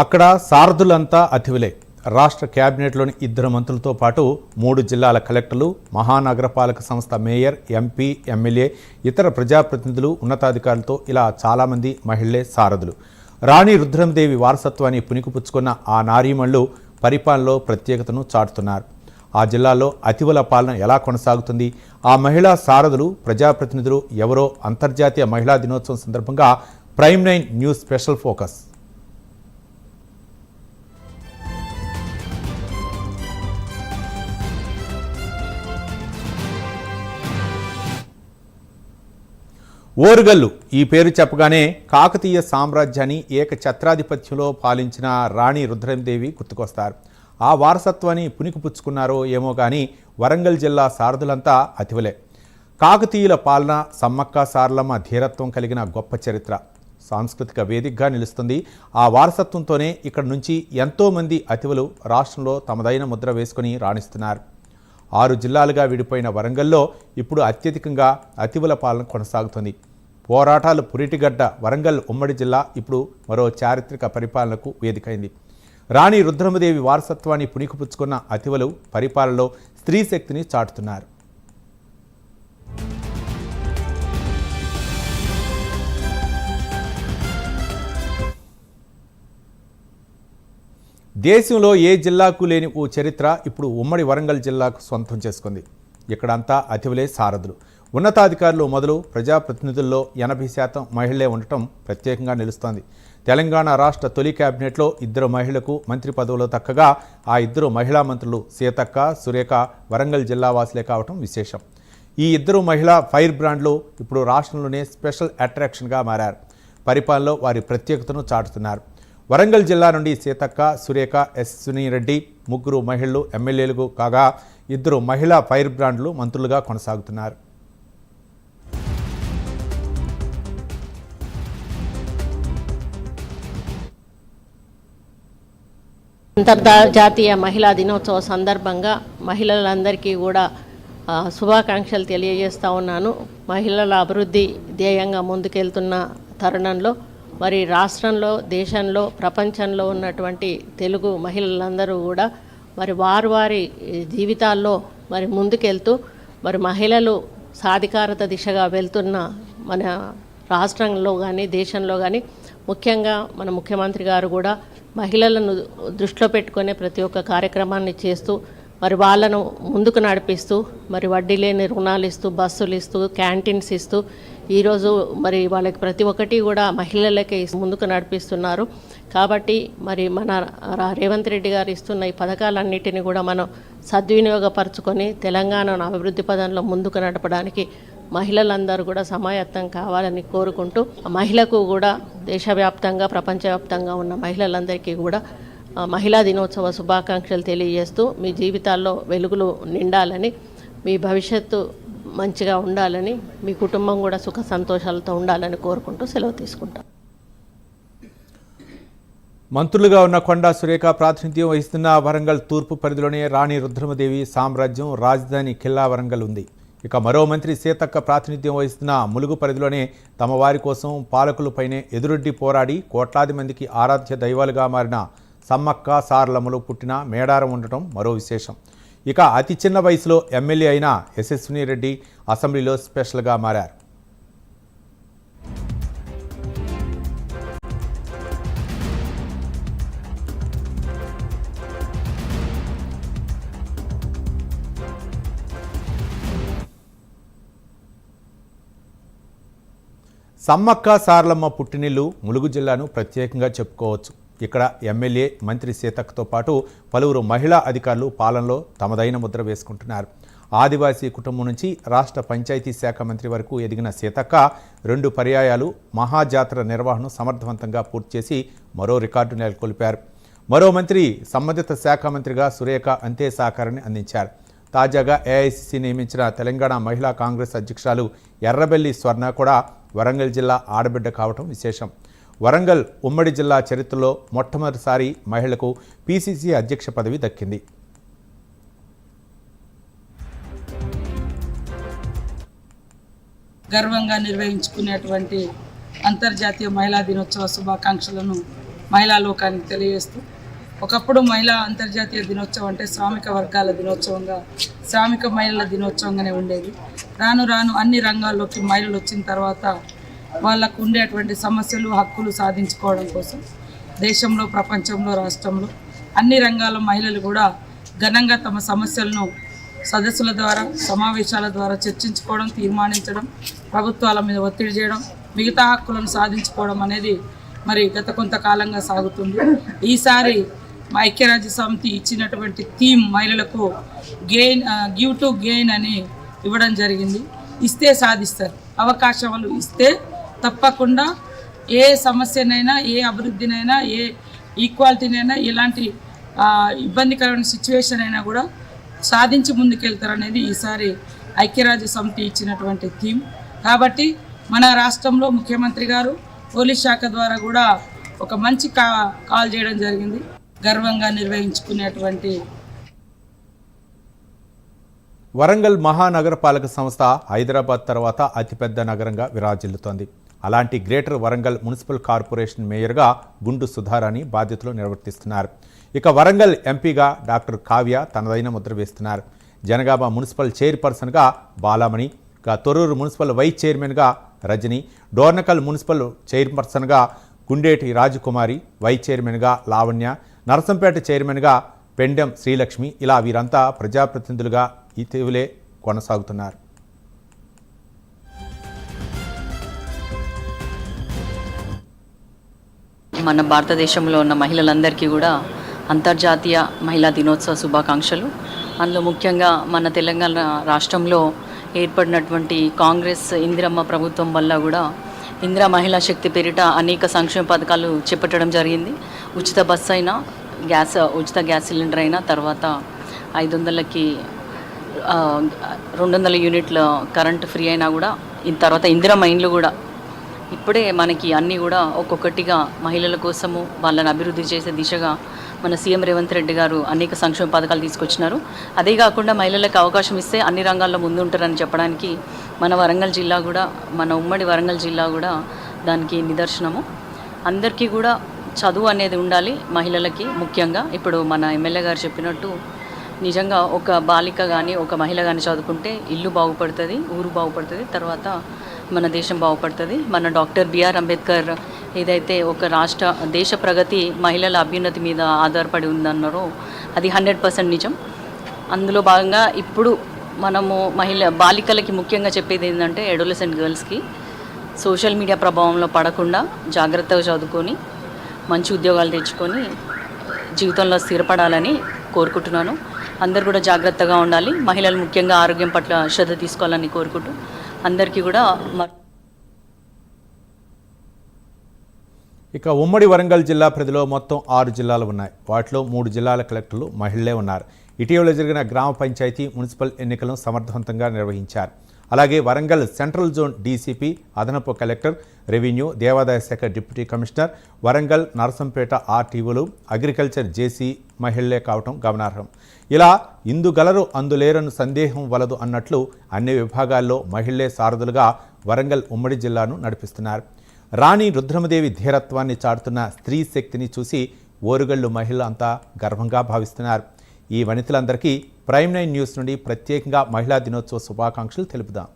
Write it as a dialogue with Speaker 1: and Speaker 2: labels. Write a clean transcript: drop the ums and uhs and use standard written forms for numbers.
Speaker 1: అక్కడ సారథులంతా అతిథులే. రాష్ట్ర కేబినెట్లోని 2 మంత్రులతో పాటు 3 జిల్లాల కలెక్టర్లు, మహానగరపాలక సంస్థ మేయర్, ఎంపీ, ఎమ్మెల్యే, ఇతర ప్రజాప్రతినిధులు, ఉన్నతాధికారులతో ఇలా చాలామంది మహిళలే సారథులు. రాణి రుద్రమదేవి వారసత్వాన్ని పుణికిపుచ్చుకున్న ఆ నారీమణులు పరిపాలనలో ప్రత్యేకతను చాటుతున్నారు. ఆ జిల్లాలో అతిథుల పాలన ఎలా కొనసాగుతుంది, ఆ మహిళా సారథులు, ప్రజాప్రతినిధులు ఎవరో అంతర్జాతీయ మహిళా దినోత్సవం సందర్భంగా prime 9 news special focus. Orugallu ఈ పేరు చెప్పగానే కాకతీయ సామ్రాజ్యాన్ని ఏకఛత్రాధిపత్యంలో పాలించిన రాణి రుద్రమదేవి గుర్తుకొస్తారు. ఆ వారసత్వాన్ని పుణికిపుచ్చుకున్నారో ఏమో కానీ వరంగల్ జిల్లా సారథులంతా అతిథులే. కాకతీయుల పాలన, సమ్మక్క సారలమ్మ ధీరత్వం కలిగిన గొప్ప చరిత్ర సాంస్కృతిక వేదికగా నిలుస్తుంది. ఆ వారసత్వంతోనే ఇక్కడ నుంచి ఎంతోమంది అతిథులు రాష్ట్రంలో తమదైన ముద్ర వేసుకుని రాణిస్తున్నారు. 6 జిల్లాలుగా విడిపోయిన వరంగల్లో ఇప్పుడు అత్యధికంగా అతిథుల పాలన కొనసాగుతుంది. పోరాటాలు పురిటిగడ్డ వరంగల్ ఉమ్మడి జిల్లా ఇప్పుడు మరో చారిత్రక పరిపాలనకు వేదికైంది. రాణి రుద్రమదేవి వారసత్వాన్ని పుణికిపుచ్చుకున్న అతిథులు పరిపాలనలో స్త్రీ శక్తిని చాటుతున్నారు. దేశంలో ఏ జిల్లాకు లేని ఓ చరిత్ర ఇప్పుడు ఉమ్మడి వరంగల్ జిల్లాకు సొంతం చేసుకుంది. ఇక్కడంతా అతిథులే సారథులు. ఉన్నతాధికారులు మొదలు ప్రజాప్రతినిధుల్లో 80% మహిళలే ఉండటం ప్రత్యేకంగా నిలుస్తోంది. తెలంగాణ రాష్ట్ర తొలి కేబినెట్లో 2 మహిళలకు మంత్రి పదవులు దక్కగా ఆ 2 మహిళా మంత్రులు సీతక్క, సురేఖ వరంగల్ జిల్లా వాసులే కావటం విశేషం. ఈ 2 మహిళా ఫైర్ బ్రాండ్లు ఇప్పుడు రాష్ట్రంలోనే స్పెషల్ అట్రాక్షన్గా మారారు. పరిపాలనలో వారి ప్రత్యేకతను చాటుతున్నారు. వరంగల్ జిల్లా నుండి సీతక్క, సురేఖ, అశ్విని రెడ్డి 3 మహిళలు ఎమ్మెల్యేలు కాగా 2 మహిళా ఫైర్ బ్రాండ్లు మంత్రులుగా కొనసాగుతున్నారు.
Speaker 2: అంతర్జాతీయ మహిళా దినోత్సవ సందర్భంగా మహిళలందరికీ కూడా శుభాకాంక్షలు తెలియజేస్తూ ఉన్నాను. మహిళల అభివృద్ధి ధ్యేయంగా ముందుకెళ్తున్న తరుణంలో మరి రాష్ట్రంలో, దేశంలో, ప్రపంచంలో ఉన్నటువంటి తెలుగు మహిళలందరూ కూడా మరి వారి జీవితాల్లో మరి ముందుకెళ్తూ మరి మహిళలు సాధికారత దిశగా వెళ్తున్న మన రాష్ట్రంలో కానీ దేశంలో కానీ ముఖ్యంగా మన ముఖ్యమంత్రి గారు కూడా మహిళలను దృష్టిలో పెట్టుకునే ప్రతి ఒక్క కార్యక్రమాన్ని చేస్తూ మరి వాళ్ళను ముందుకు నడిపిస్తూ మరి వడ్డీ లేని రుణాలు ఇస్తూ, బస్సులు ఇస్తూ, క్యాంటీన్స్ ఇస్తూ ఈరోజు మరి వాళ్ళకి ప్రతి ఒక్కటి కూడా మహిళలకే ముందుకు నడిపిస్తున్నారు. కాబట్టి మరి మన రేవంత్ రెడ్డి గారు ఇస్తున్న ఈ పథకాలన్నిటిని కూడా మనం సద్వినియోగపరచుకొని తెలంగాణను అభివృద్ధి పదంలో ముందుకు నడపడానికి మహిళలందరూ కూడా సమాయత్తం కావాలని కోరుకుంటూ మహిళకు కూడా దేశవ్యాప్తంగా, ప్రపంచవ్యాప్తంగా ఉన్న మహిళలందరికీ కూడా మహిళా దినోత్సవ శుభాకాంక్షలు తెలియజేస్తూ మీ జీవితాల్లో వెలుగులు నిండాలని, మీ భవిష్యత్తు మంచిగా ఉండాలని, మీ కుటుంబం కూడా సుఖ సంతోషాలతో ఉండాలని కోరుకుంటూ సెలవు తీసుకుంటాం.
Speaker 1: మంత్రులుగా ఉన్న కొండా సురేఖ ప్రాతినిధ్యం వహిస్తున్న వరంగల్ తూర్పు పరిధిలోనే రాణి రుద్రమదేవి సామ్రాజ్యం, రాజధాని కిల్లా వరంగల్ ఉంది. ఇక మరో మంత్రి సీతక్క ప్రాతినిధ్యం వహిస్తున్న ములుగు పరిధిలోనే తమ వారి కోసం పాలకులపైనే ఎదురొడ్డి పోరాడి కోట్లాది మందికి ఆరాధ్య దైవాలుగా మారిన సమ్మక్క సారలమ్మలో పుట్టిన మేడారం ఉండటం మరో విశేషం. ఇక అతి చిన్న వయసులో ఎమ్మెల్యే అయిన యశస్విని రెడ్డి అసెంబ్లీలో స్పెషల్గా మారారు. సమ్మక్క సారలమ్మ పుట్టినిల్లు ములుగు జిల్లాను ప్రత్యేకంగా చెప్పుకోవచ్చు. ఇక్కడ ఎమ్మెల్యే, మంత్రి సీతక్కతో పాటు పలువురు మహిళా అధికారులు పాలనలో తమదైన ముద్ర వేసుకుంటున్నారు. ఆదివాసీ కుటుంబం నుంచి రాష్ట్ర పంచాయతీ శాఖ మంత్రి వరకు ఎదిగిన సీతక్క 2 పర్యాయాలు మహాజాతర నిర్వహణను సమర్థవంతంగా పూర్తి చేసి మరో రికార్డు నెలకొల్పారు. మరో మంత్రి సంబంధిత శాఖ మంత్రిగా సురేఖ అంతే సహకారాన్ని అందించారు. తాజాగా ఏఐసిసి నియమించిన తెలంగాణ మహిళా కాంగ్రెస్ అధ్యక్షురాలు ఎర్రబెల్లి స్వర్ణ కూడా వరంగల్ జిల్లా ఆడబిడ్డ కావటం విశేషం. వరంగల్ ఉమ్మడి జిల్లా చరిత్రలో మొట్టమొదటిసారి మహిళకు పిసిసి అధ్యక్ష పదవి దక్కింది.
Speaker 3: గర్వంగా నిర్వహించుకునేటువంటి అంతర్జాతీయ మహిళా దినోత్సవ శుభాకాంక్షలను మహిళా లోకానికి తెలియజేస్తూ, ఒకప్పుడు మహిళా అంతర్జాతీయ దినోత్సవం అంటే శ్రామిక వర్గాల దినోత్సవంగా, శ్రామిక మహిళల దినోత్సవంగానే ఉండేది. రాను రాను అన్ని రంగాల్లోకి మహిళలు వచ్చిన తర్వాత వాళ్ళకు ఉండేటువంటి సమస్యలు, హక్కులు సాధించుకోవడం కోసం దేశంలో, ప్రపంచంలో, రాష్ట్రంలో అన్ని రంగాల మహిళలు కూడా ఘనంగా తమ సమస్యలను సదస్సుల ద్వారా, సమావేశాల ద్వారా చర్చించుకోవడం, తీర్మానించడం, ప్రభుత్వాల మీద ఒత్తిడి చేయడం, మిగతా హక్కులను సాధించుకోవడం అనేది మరి గత కొంతకాలంగా సాగుతుంది. ఈసారి ఐక్యరాజ్య సమితి ఇచ్చినటువంటి థీమ్ మహిళలకు గివ్ టు గెయిన్ అని ఇవ్వడం జరిగింది. ఇస్తే సాధిస్తారు, అవకాశాలు ఇస్తే తప్పకుండా ఏ సమస్యనైనా, ఏ అభివృద్ధినైనా, ఏ ఈక్వాలిటీనైనా, ఎలాంటి ఇబ్బందికరమైన సిచ్యువేషన్ అయినా కూడా సాధించి ముందుకెళ్తారనేది ఈసారి ఐక్యరాజ్య సమితి ఇచ్చినటువంటి థీమ్. కాబట్టి మన రాష్ట్రంలో ముఖ్యమంత్రి గారు పోలీస్ శాఖ ద్వారా కూడా ఒక మంచి కాల్ చేయడం జరిగింది. గర్వంగా నిర్వహించుకునేటువంటి
Speaker 1: వరంగల్ మహానగరపాలక సంస్థ హైదరాబాద్ తర్వాత అతిపెద్ద నగరంగా విరాజిల్లుతోంది. అలాంటి గ్రేటర్ వరంగల్ మున్సిపల్ కార్పొరేషన్ మేయర్గా గుండు సుధారాణి బాధ్యతలు నిర్వర్తిస్తున్నారు. ఇక వరంగల్ ఎంపీగా డాక్టర్ కావ్య తనదైన ముద్ర వేస్తున్నారు. జనగామ మున్సిపల్ చైర్పర్సన్గా బాలామణి, తొర్రూరు మున్సిపల్ వైస్ చైర్మన్గా రజని, డోర్నకల్ మున్సిపల్ చైర్పర్సన్గా గుండేటి రాజకుమారి, వైస్ చైర్మన్గా లావణ్య, నరసంపేట చైర్మన్గా పెండెం శ్రీలక్ష్మి, ఇలా వీరంతా ప్రజాప్రతినిధులుగా ఇటీవలే కొనసాగుతున్నారు.
Speaker 4: మన భారతదేశంలో ఉన్న మహిళలందరికీ కూడా అంతర్జాతీయ మహిళా దినోత్సవ శుభాకాంక్షలు. అందులో ముఖ్యంగా మన తెలంగాణ రాష్ట్రంలో ఏర్పడినటువంటి కాంగ్రెస్ ఇందిరమ్మ ప్రభుత్వం వల్ల కూడా ఇందిరా మహిళా శక్తి పేరిట అనేక సంక్షేమ పథకాలు చేపట్టడం జరిగింది. ఉచిత బస్సు అయినా, ఉచిత గ్యాస్ సిలిండర్ అయినా, తర్వాత 500కి 200 యూనిట్ల కరెంట్ ఫ్రీ అయినా కూడా, తర్వాత ఇందిరమ్మ ఇండ్లు కూడా ఇప్పుడే మనకి అన్నీ కూడా ఒక్కొక్కటిగా మహిళల కోసము వాళ్ళని అభివృద్ధి చేసే దిశగా మన సీఎం రేవంత్ రెడ్డి గారు అనేక సంక్షేమ పథకాలు తీసుకొచ్చినారు. అదే కాకుండా మహిళలకు అవకాశం ఇస్తే అన్ని రంగాల్లో ముందుంటారని చెప్పడానికి మన వరంగల్ జిల్లా కూడా, మన ఉమ్మడి వరంగల్ జిల్లా కూడా దానికి నిదర్శనము. అందరికీ కూడా చదువు అనేది ఉండాలి మహిళలకి. ముఖ్యంగా ఇప్పుడు మన ఎమ్మెల్యే గారు చెప్పినట్టు నిజంగా ఒక బాలిక కానీ, ఒక మహిళ కానీ చదువుకుంటే ఇల్లు బాగుపడుతుంది, ఊరు బాగుపడుతుంది, తర్వాత మన దేశం బాగుపడుతుంది. మన డాక్టర్ బిఆర్ అంబేద్కర్ ఏదైతే ఒక దేశ ప్రగతి మహిళల అభ్యున్నతి మీద ఆధారపడి ఉందన్నారో అది 100% నిజం. అందులో భాగంగా ఇప్పుడు మనము బాలికలకి ముఖ్యంగా చెప్పేది ఏంటంటే, అడోలసెంట్ గర్ల్స్కి సోషల్ మీడియా ప్రభావంలో పడకుండా జాగ్రత్తగా చదువుకొని మంచి ఉద్యోగాలు తెచ్చుకొని జీవితంలో స్థిరపడాలని కోరుకుంటున్నాను. అందరు కూడా జాగ్రత్తగా ఉండాలి. మహిళలు ముఖ్యంగా ఆరోగ్యం పట్ల శ్రద్ధ తీసుకోవాలని కోరుకుంటూ అందరికీ కూడా.
Speaker 1: ఇక ఉమ్మడి వరంగల్ జిల్లా పరిధిలో మొత్తం 6 జిల్లాలు ఉన్నాయి. వాటిలో 3 జిల్లాల కలెక్టర్లు మహిళలే ఉన్నారు. ఇటీవల జరిగిన గ్రామ పంచాయతీ, మున్సిపల్ ఎన్నికలను సమర్థవంతంగా నిర్వహించారు. అలాగే వరంగల్ సెంట్రల్ జోన్ డీసీపీ, అదనపు కలెక్టర్, రెవెన్యూ, దేవాదాయ శాఖ డిప్యూటీ కమిషనర్, వరంగల్, నరసంపేట ఆర్టీఓలు, అగ్రికల్చర్ జేసీ మహిళలే కావటం గమనార్హం. ఇలా ఇందుగలరు అందులేరను సందేహం వలదు అన్నట్లు అన్ని విభాగాల్లో మహిళలే సారథులుగా వరంగల్ ఉమ్మడి జిల్లాను నడిపిస్తున్నారు. రాణి రుద్రమదేవి ధీరత్వాన్ని చాటుతున్న స్త్రీ శక్తిని చూసి ఓరుగల్లు మహిళలు అంతా గర్వంగా భావిస్తున్నారు. ఈ వనితలందరికీ ప్రైమ్ 9 న్యూస్ నుండి ప్రత్యేకంగా మహిళా దినోత్సవ శుభాకాంక్షలు తెలుపుదాం.